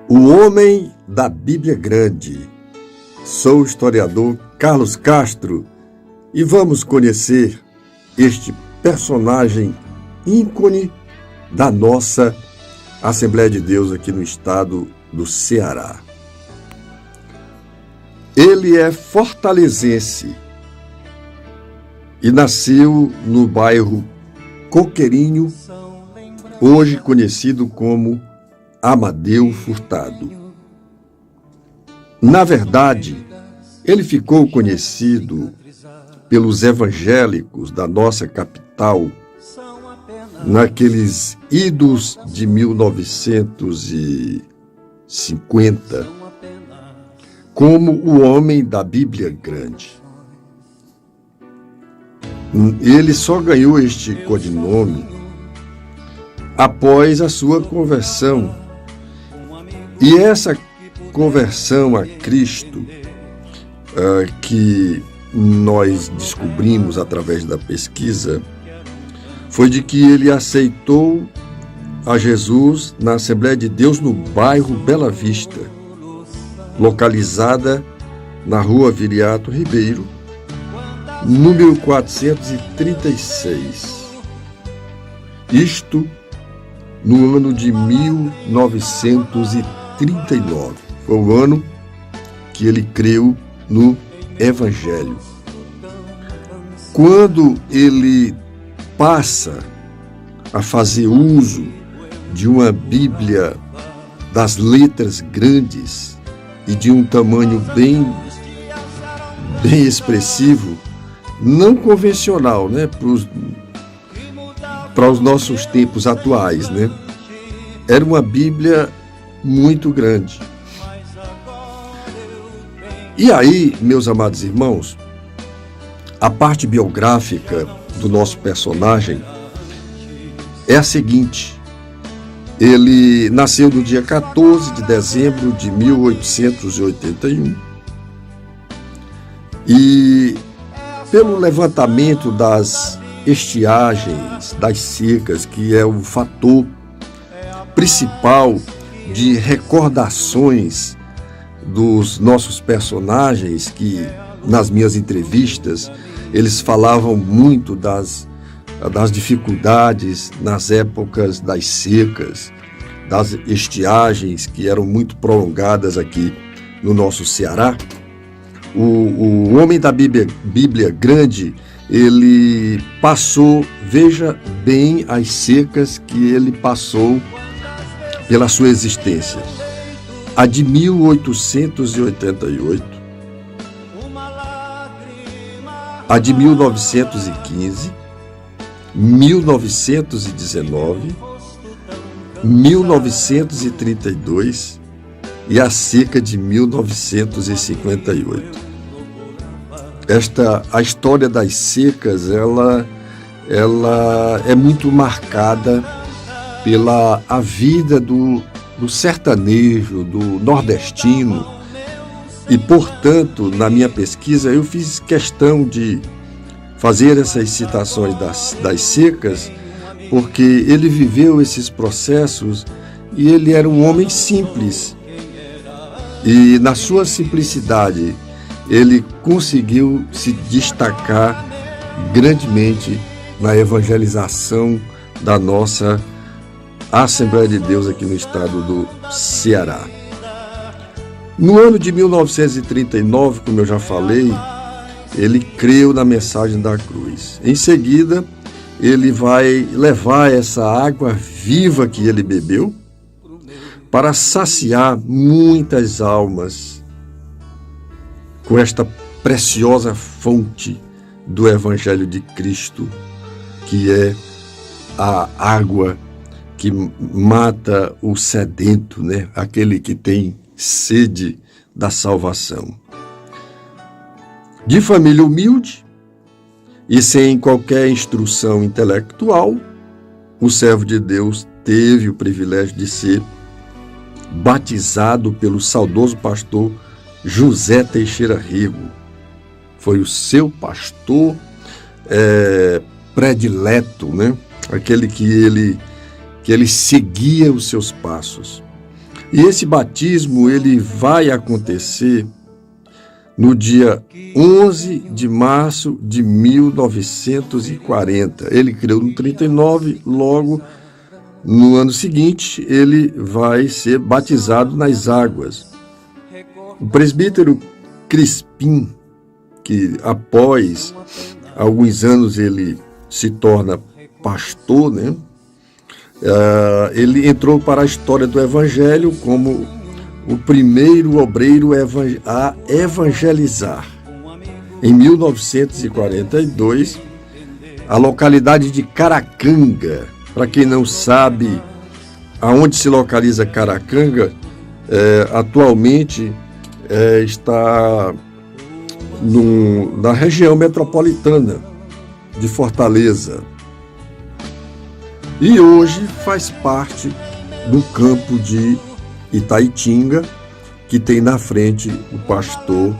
O homem da Bíblia Grande. Sou o historiador Carlos Castro e vamos conhecer este personagem ícone da nossa Assembleia de Deus aqui no estado do Ceará. Ele é fortalezense e nasceu no bairro Coqueirinho, hoje conhecido como Amadeu Furtado. Na verdade, ele ficou conhecido pelos evangélicos da nossa capital naqueles idos de 1950 como o homem da Bíblia Grande. Ele só ganhou este codinome após a sua conversão. E essa conversão a Cristo, que nós descobrimos através da pesquisa, foi de que ele aceitou a Jesus na Assembleia de Deus no bairro Bela Vista, localizada na rua Viriato Ribeiro, número 436. Isto no ano de 1939. Foi o ano que ele creu no Evangelho. Quando ele passa a fazer uso de uma Bíblia das letras grandes e de um tamanho bem expressivo, não convencional, né, para os nossos tempos atuais, né? Era uma Bíblia muito grande. E aí, meus amados irmãos, a parte biográfica do nosso personagem é a seguinte: ele nasceu no dia 14 de dezembro de 1881 e, pelo levantamento das estiagens, das secas, que é o fator principal de recordações dos nossos personagens, que nas minhas entrevistas eles falavam muito das dificuldades nas épocas das secas, das estiagens que eram muito prolongadas aqui no nosso Ceará. O homem da Bíblia Grande, ele passou, veja bem as secas que ele passou pela sua existência. A de 1888, a de 1915, 1919, 1932 e a seca de 1958. A história das secas, ela é muito marcada pela a vida do sertanejo, do nordestino, e, portanto, na minha pesquisa, eu fiz questão de fazer essas citações das secas, porque ele viveu esses processos e ele era um homem simples. E, na sua simplicidade, ele conseguiu se destacar grandemente na evangelização da nossa Assembleia de Deus aqui no estado do Ceará. No ano de 1939, como eu já falei, ele creu na mensagem da cruz. Em seguida, ele vai levar essa água viva que ele bebeu para saciar muitas almas com esta preciosa fonte do Evangelho de Cristo, que é a água que mata o sedento, né? Aquele que tem sede da salvação. De família humilde e sem qualquer instrução intelectual, o servo de Deus teve o privilégio de ser batizado pelo saudoso pastor José Teixeira Rego. Foi o seu pastor predileto, né? Aquele que ele seguia os seus passos. E esse batismo ele vai acontecer no dia 11 de março de 1940. Ele creu no 39, logo no ano seguinte ele vai ser batizado nas águas. O presbítero Crispim, que após alguns anos ele se torna pastor, né? Ele entrou para a história do Evangelho como o primeiro obreiro a evangelizar. Em 1942, a localidade de Caracanga, para quem não sabe aonde se localiza Caracanga, atualmente está na região metropolitana de Fortaleza. E hoje faz parte do campo de Itaitinga, que tem na frente o pastor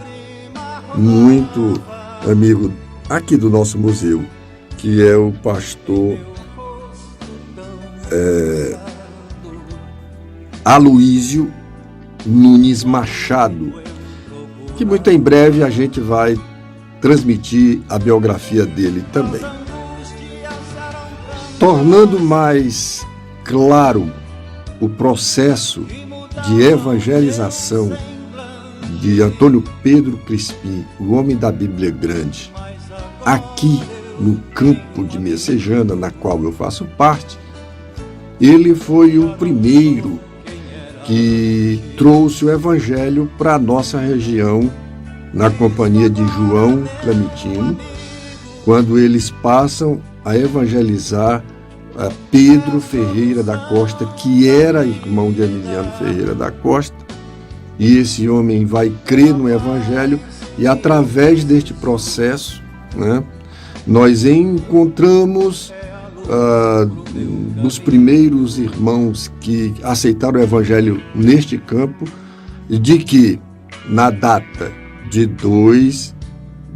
muito amigo aqui do nosso museu, que é o pastor Aloísio Nunes Machado, que muito em breve a gente vai transmitir a biografia dele também. Tornando mais claro o processo de evangelização de Antônio Pedro Crispim, o homem da Bíblia Grande, aqui no campo de Messejana, na qual eu faço parte, ele foi o primeiro que trouxe o evangelho para a nossa região, na companhia de João Clementino, quando eles passam a evangelizar a Pedro Ferreira da Costa, que era irmão de Emiliano Ferreira da Costa, e esse homem vai crer no Evangelho, e através deste processo, né, nós encontramos dos primeiros irmãos que aceitaram o Evangelho neste campo, de que na data de 2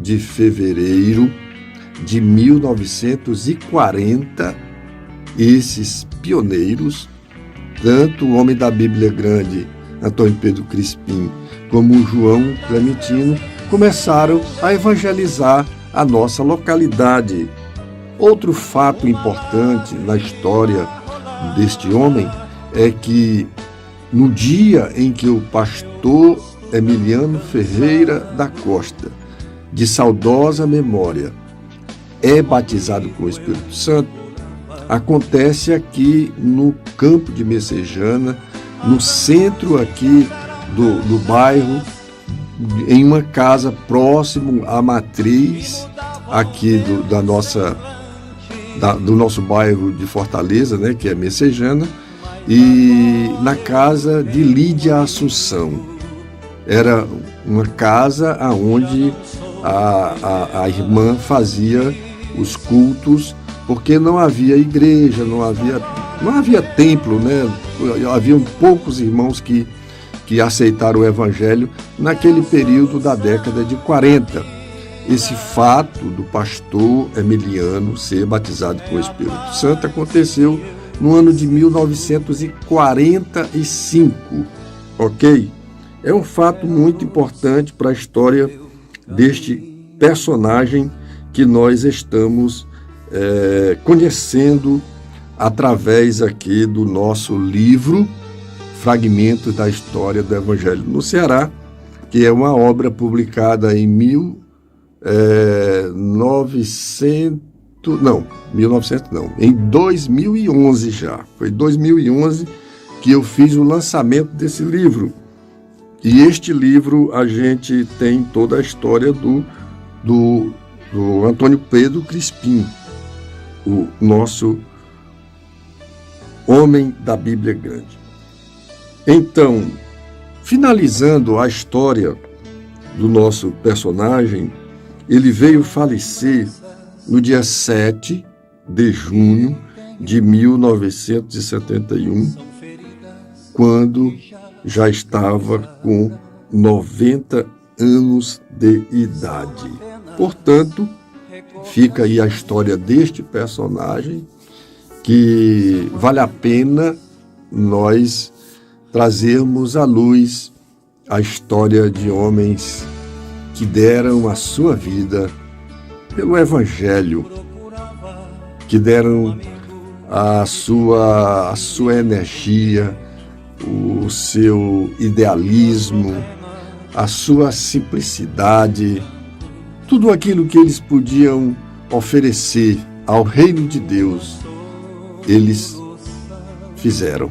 de fevereiro de 1940, esses pioneiros, tanto o homem da Bíblia Grande, Antônio Pedro Crispim, como o João Clementino, começaram a evangelizar a nossa localidade. Outro fato importante na história deste homem é que no dia em que o pastor Emiliano Ferreira da Costa, de saudosa memória, é batizado com o Espírito Santo, acontece aqui no campo de Messejana, no centro aqui do bairro, em uma casa próximo à matriz aqui do nosso bairro de Fortaleza, né, que é Messejana, e na casa de Lídia Assunção. Era uma casa onde a irmã fazia os cultos, porque não havia igreja, não havia templo, né? Haviam poucos irmãos que aceitaram o Evangelho naquele período da década de 40. Esse fato do pastor Emiliano ser batizado com o Espírito Santo aconteceu no ano de 1945, ok? É um fato muito importante para a história deste personagem que nós estamos conhecendo através aqui do nosso livro Fragmentos da História do Evangelho no Ceará, que é uma obra publicada em 2011 já. Foi em 2011 que eu fiz o lançamento desse livro. E este livro a gente tem toda a história do Antônio Pedro Crispim, o nosso homem da Bíblia Grande. Então, finalizando a história do nosso personagem, ele veio falecer no dia 7 de junho de 1971, quando já estava com 90 anos de idade. Portanto, fica aí a história deste personagem, que vale a pena nós trazermos à luz a história de homens que deram a sua vida pelo Evangelho, que deram a sua energia, o seu idealismo, a sua simplicidade, tudo aquilo que eles podiam oferecer ao reino de Deus, eles fizeram.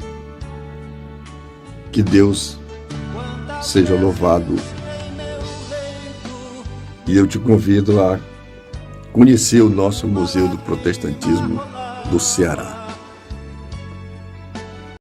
Que Deus seja louvado. E eu te convido a conhecer o nosso Museu do Protestantismo do Ceará.